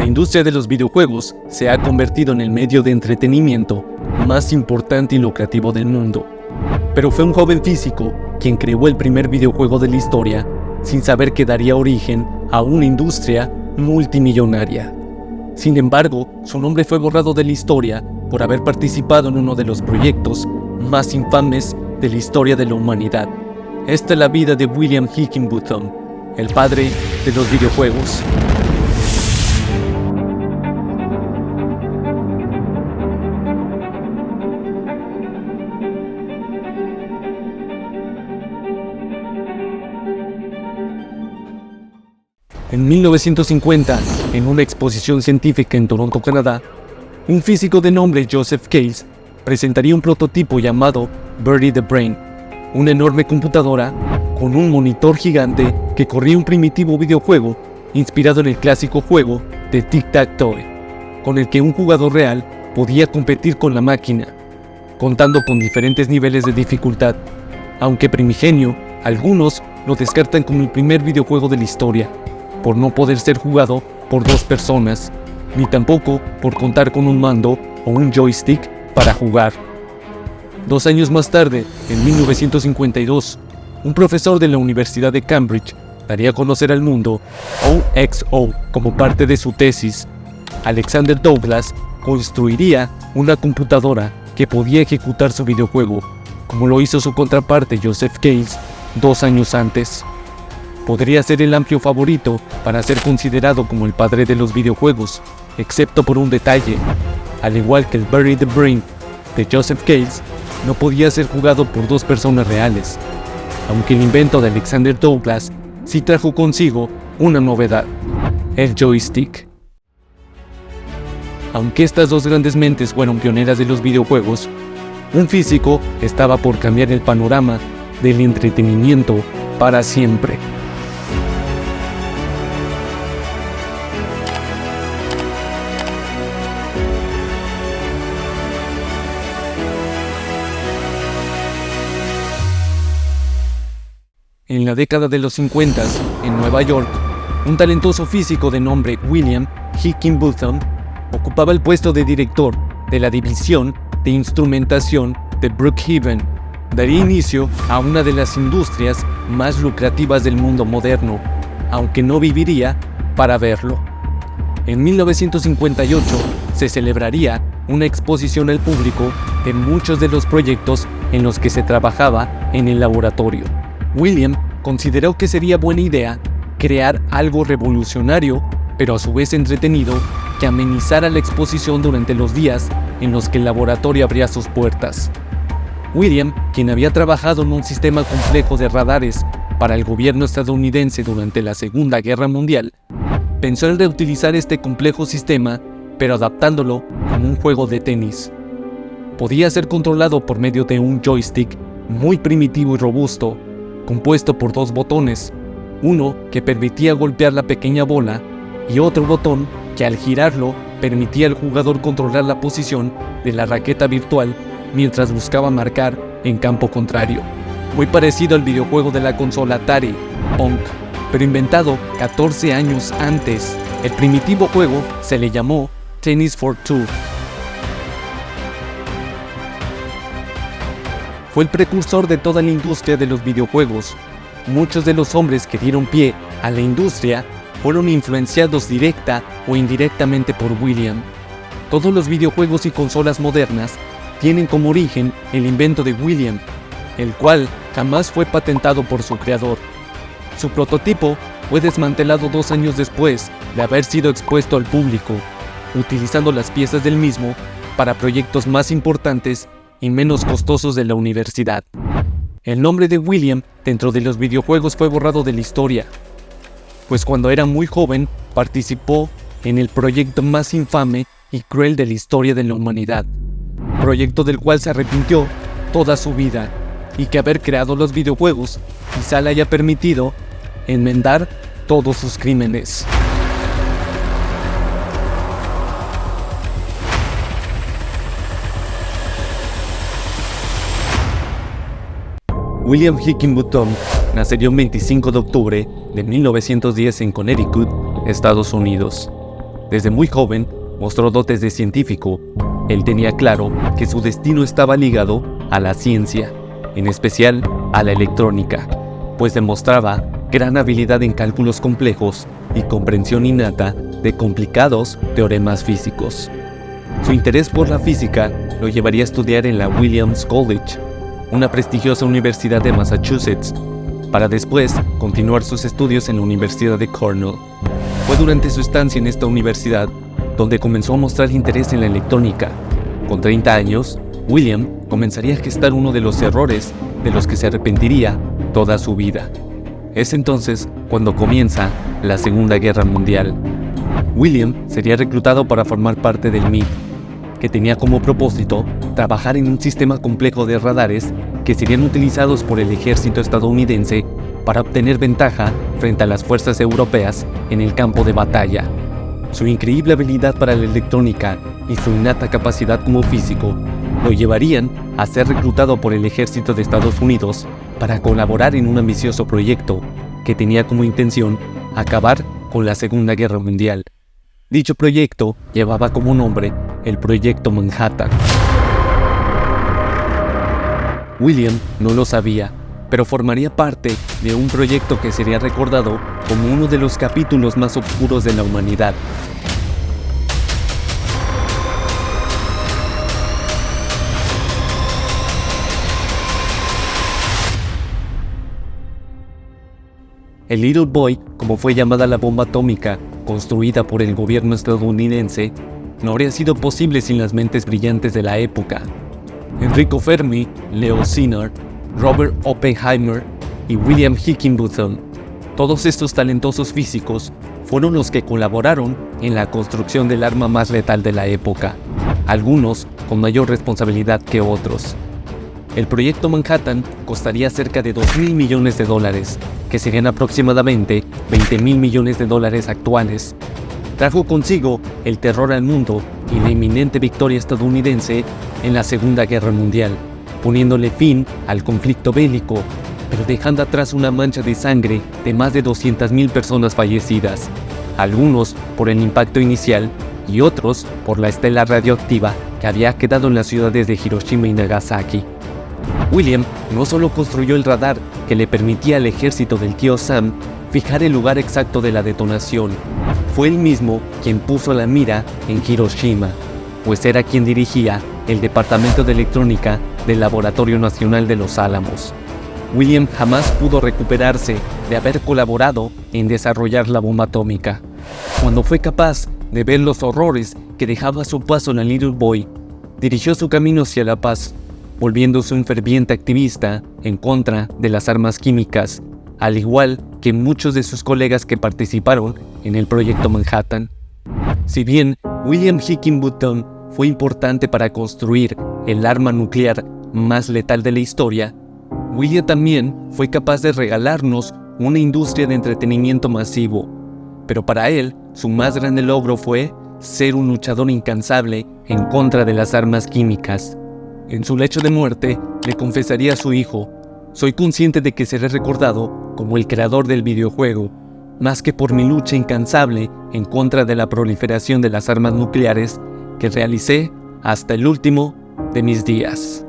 industria de los videojuegos se ha convertido en el medio de entretenimiento más importante y lucrativo del mundo. Pero fue un joven físico quien creó el primer videojuego de la historia, sin saber que daría origen a una industria multimillonaria. Sin embargo, su nombre fue borrado de la historia por haber participado en uno de los proyectos más infames de la historia de la humanidad. Esta es la vida de William Higginbotham, el padre de los videojuegos. En 1950, en una exposición científica en Toronto, Canadá, un físico de nombre Joseph Cales presentaría un prototipo llamado Birdie the Brain, una enorme computadora con un monitor gigante que corría un primitivo videojuego inspirado en el clásico juego de Tic-Tac-Toe, con el que un jugador real podía competir con la máquina, contando con diferentes niveles de dificultad. Aunque primigenio, algunos lo descartan como el primer videojuego de la historia, por no poder ser jugado por dos personas, ni tampoco por contar con un mando o un joystick para jugar. 2 años más tarde, en 1952, un profesor de la Universidad de Cambridge daría a conocer al mundo OXO como parte de su tesis. Alexander Douglas construiría una computadora que podía ejecutar su videojuego, como lo hizo su contraparte Joseph Cales 2 años antes. Podría ser el amplio favorito para ser considerado como el padre de los videojuegos, excepto por un detalle: al igual que el Birdie the Brain de Joseph Cales, no podía ser jugado por dos personas reales, aunque el invento de Alexander Douglas sí trajo consigo una novedad: el joystick. Aunque estas dos grandes mentes fueron pioneras de los videojuegos, un físico estaba por cambiar el panorama del entretenimiento para siempre. En la década de los 50, en Nueva York, un talentoso físico de nombre William Higginbotham ocupaba el puesto de director de la división de instrumentación de Brookhaven. Daría inicio a una de las industrias más lucrativas del mundo moderno, aunque no viviría para verlo. En 1958 se celebraría una exposición al público de muchos de los proyectos en los que se trabajaba en el laboratorio. William consideró que sería buena idea crear algo revolucionario, pero a su vez entretenido, que amenizara la exposición durante los días en los que el laboratorio abría sus puertas. William, quien había trabajado en un sistema complejo de radares para el gobierno estadounidense durante la Segunda Guerra Mundial, pensó en reutilizar este complejo sistema, pero adaptándolo como un juego de tenis. Podía ser controlado por medio de un joystick muy primitivo y robusto, compuesto por 2 botones, uno que permitía golpear la pequeña bola y otro botón que al girarlo permitía al jugador controlar la posición de la raqueta virtual mientras buscaba marcar en campo contrario. Muy parecido al videojuego de la consola Atari, Pong, pero inventado 14 años antes. El primitivo juego se le llamó Tennis for Two. Fue el precursor de toda la industria de los videojuegos. Muchos de los hombres que dieron pie a la industria fueron influenciados directa o indirectamente por William. Todos los videojuegos y consolas modernas tienen como origen el invento de William, el cual jamás fue patentado por su creador. Su prototipo fue desmantelado 2 años después de haber sido expuesto al público, utilizando las piezas del mismo para proyectos más importantes y menos costosos de la universidad. El nombre de William dentro de los videojuegos fue borrado de la historia, pues cuando era muy joven participó en el proyecto más infame y cruel de la historia de la humanidad, proyecto del cual se arrepintió toda su vida, y que haber creado los videojuegos quizá le haya permitido enmendar todos sus crímenes. William Higginbotham nació el 25 de octubre de 1910 en Connecticut, Estados Unidos. Desde muy joven mostró dotes de científico. Él tenía claro que su destino estaba ligado a la ciencia, en especial a la electrónica, pues demostraba gran habilidad en cálculos complejos y comprensión innata de complicados teoremas físicos. Su interés por la física lo llevaría a estudiar en la Williams College, una prestigiosa universidad de Massachusetts, para después continuar sus estudios en la Universidad de Cornell. Fue durante su estancia en esta universidad donde comenzó a mostrar interés en la electrónica. Con 30 años, William comenzaría a gestar uno de los errores de los que se arrepentiría toda su vida. Es entonces cuando comienza la Segunda Guerra Mundial. William sería reclutado para formar parte del MiG, que tenía como propósito trabajar en un sistema complejo de radares que serían utilizados por el ejército estadounidense para obtener ventaja frente a las fuerzas europeas en el campo de batalla. Su increíble habilidad para la electrónica y su innata capacidad como físico lo llevarían a ser reclutado por el ejército de Estados Unidos para colaborar en un ambicioso proyecto que tenía como intención acabar con la Segunda Guerra Mundial. Dicho proyecto llevaba como nombre el Proyecto Manhattan. William no lo sabía, pero formaría parte de un proyecto que sería recordado como uno de los capítulos más oscuros de la humanidad. El Little Boy, como fue llamada la bomba atómica construida por el gobierno estadounidense, no habría sido posible sin las mentes brillantes de la época. Enrico Fermi, Leo Szilard, Robert Oppenheimer y William Higginbotham. Todos estos talentosos físicos fueron los que colaboraron en la construcción del arma más letal de la época, algunos con mayor responsabilidad que otros. El proyecto Manhattan costaría cerca de $2.000 millones, que serían aproximadamente $20.000 millones actuales. Trajo consigo el terror al mundo y la inminente victoria estadounidense en la Segunda Guerra Mundial, poniéndole fin al conflicto bélico, pero dejando atrás una mancha de sangre de más de 200.000 personas fallecidas, algunos por el impacto inicial y otros por la estela radioactiva que había quedado en las ciudades de Hiroshima y Nagasaki. William no solo construyó el radar que le permitía al ejército del tío Sam fijar el lugar exacto de la detonación, fue él mismo quien puso la mira en Hiroshima, pues era quien dirigía el Departamento de Electrónica del Laboratorio Nacional de Los Álamos. William jamás pudo recuperarse de haber colaborado en desarrollar la bomba atómica. Cuando fue capaz de ver los horrores que dejaba a su paso la Little Boy, dirigió su camino hacia la paz, volviéndose un ferviente activista en contra de las armas químicas, al igual que muchos de sus colegas que participaron en el Proyecto Manhattan. Si bien William Higginbotham fue importante para construir el arma nuclear más letal de la historia, William también fue capaz de regalarnos una industria de entretenimiento masivo. Pero para él, su más grande logro fue ser un luchador incansable en contra de las armas químicas. En su lecho de muerte, le confesaría a su hijo: «Soy consciente de que seré recordado como el creador del videojuego, más que por mi lucha incansable en contra de la proliferación de las armas nucleares que realicé hasta el último de mis días».